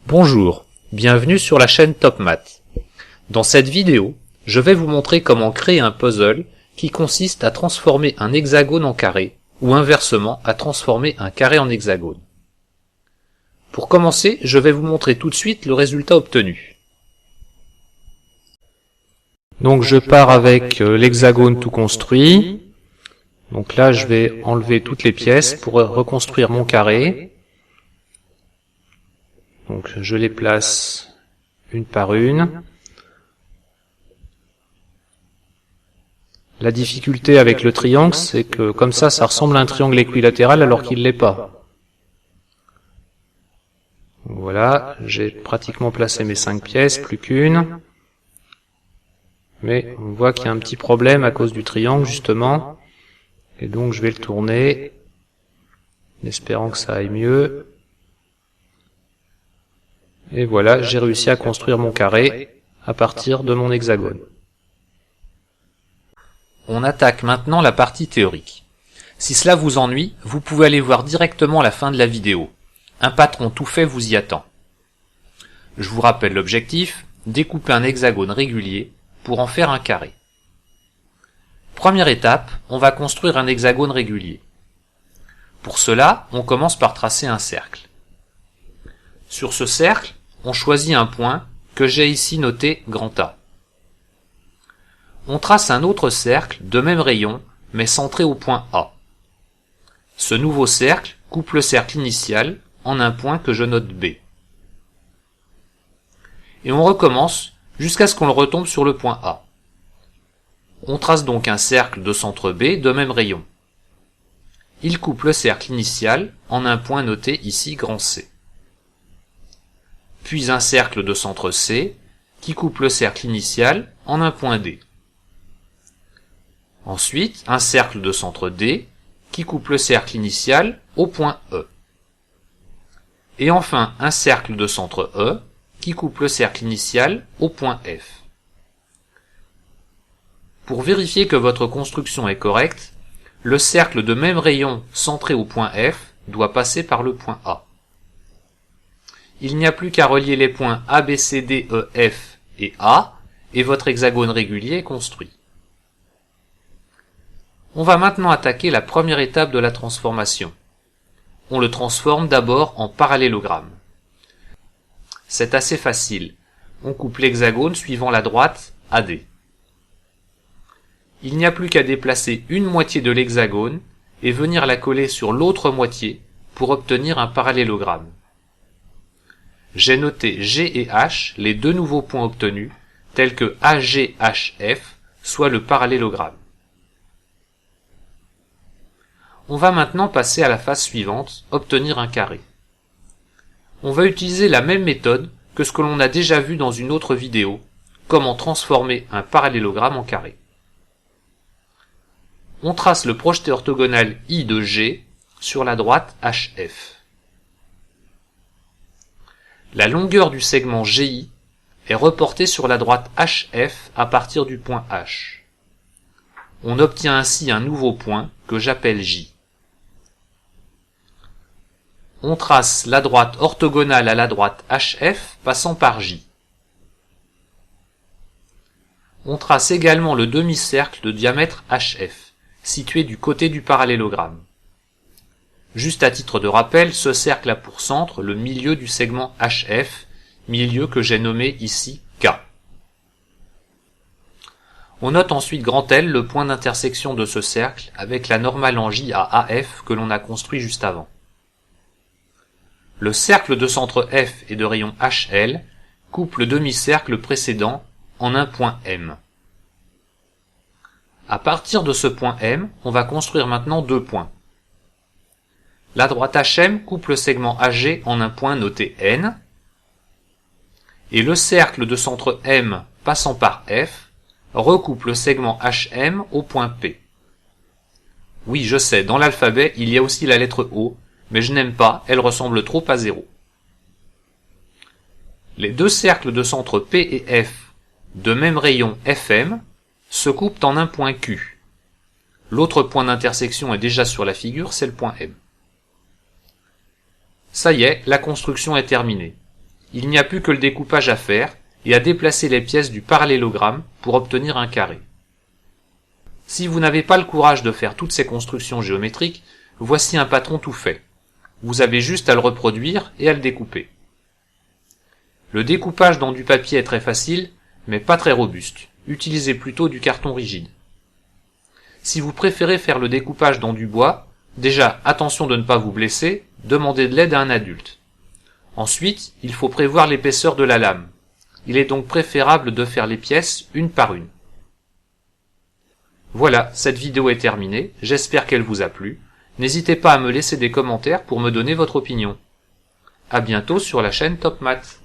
Bonjour, bienvenue sur la chaîne Top Math. Dans cette vidéo, je vais vous montrer comment créer un puzzle qui consiste à transformer un hexagone en carré, ou inversement à transformer un carré en hexagone. Pour commencer, je vais vous montrer tout de suite le résultat obtenu. Donc je pars avec l'hexagone tout construit. Donc là je vais enlever toutes les pièces pour reconstruire mon carré. Donc je les place une par une. La difficulté avec le triangle, c'est que comme ça ressemble à un triangle équilatéral alors qu'il ne l'est pas. Donc voilà, j'ai pratiquement placé mes 5 pièces, plus qu'une. Mais on voit qu'il y a un petit problème à cause du triangle justement. Et donc je vais le tourner, en espérant que ça aille mieux. Et voilà, j'ai réussi à construire mon carré à partir de mon hexagone. On attaque maintenant la partie théorique. Si cela vous ennuie, vous pouvez aller voir directement la fin de la vidéo. Un patron tout fait vous y attend. Je vous rappelle l'objectif, découper un hexagone régulier pour en faire un carré. Première étape, on va construire un hexagone régulier. Pour cela, on commence par tracer un cercle. Sur ce cercle, on choisit un point que j'ai ici noté grand A. On trace un autre cercle de même rayon, mais centré au point A. Ce nouveau cercle coupe le cercle initial en un point que je note B. Et on recommence jusqu'à ce qu'on retombe sur le point A. On trace donc un cercle de centre B de même rayon. Il coupe le cercle initial en un point noté ici grand C. Puis un cercle de centre C qui coupe le cercle initial en un point D. Ensuite, un cercle de centre D qui coupe le cercle initial au point E. Et enfin, un cercle de centre E qui coupe le cercle initial au point F. Pour vérifier que votre construction est correcte, le cercle de même rayon centré au point F doit passer par le point A. Il n'y a plus qu'à relier les points A, B, C, D, E, F et A, et votre hexagone régulier est construit. On va maintenant attaquer la première étape de la transformation. On le transforme d'abord en parallélogramme. C'est assez facile. On coupe l'hexagone suivant la droite AD. Il n'y a plus qu'à déplacer une moitié de l'hexagone et venir la coller sur l'autre moitié pour obtenir un parallélogramme. J'ai noté G et H, les deux nouveaux points obtenus, tels que AGHF, soit le parallélogramme. On va maintenant passer à la phase suivante, obtenir un carré. On va utiliser la même méthode que ce que l'on a déjà vu dans une autre vidéo, comment transformer un parallélogramme en carré. On trace le projeté orthogonal I de G sur la droite HF. La longueur du segment GI est reportée sur la droite HF à partir du point H. On obtient ainsi un nouveau point que j'appelle J. On trace la droite orthogonale à la droite HF passant par J. On trace également le demi-cercle de diamètre HF, situé du côté du parallélogramme. Juste à titre de rappel, ce cercle a pour centre le milieu du segment HF, milieu que j'ai nommé ici K. On note ensuite grand L, le point d'intersection de ce cercle, avec la normale en J à AF que l'on a construit juste avant. Le cercle de centre F et de rayon HL coupe le demi-cercle précédent en un point M. À partir de ce point M, on va construire maintenant deux points. La droite HM coupe le segment AG en un point noté N, et le cercle de centre M passant par F recoupe le segment HM au point P. Oui, je sais, dans l'alphabet, il y a aussi la lettre O, mais je n'aime pas, elle ressemble trop à 0. Les deux cercles de centre P et F, de même rayon FM, se coupent en un point Q. L'autre point d'intersection est déjà sur la figure, c'est le point M. Ça y est, la construction est terminée. Il n'y a plus que le découpage à faire et à déplacer les pièces du parallélogramme pour obtenir un carré. Si vous n'avez pas le courage de faire toutes ces constructions géométriques, voici un patron tout fait. Vous avez juste à le reproduire et à le découper. Le découpage dans du papier est très facile, mais pas très robuste. Utilisez plutôt du carton rigide. Si vous préférez faire le découpage dans du bois, déjà attention de ne pas vous blesser, demandez de l'aide à un adulte. Ensuite, il faut prévoir l'épaisseur de la lame. Il est donc préférable de faire les pièces une par une. Voilà, cette vidéo est terminée, j'espère qu'elle vous a plu. N'hésitez pas à me laisser des commentaires pour me donner votre opinion. À bientôt sur la chaîne Top Math.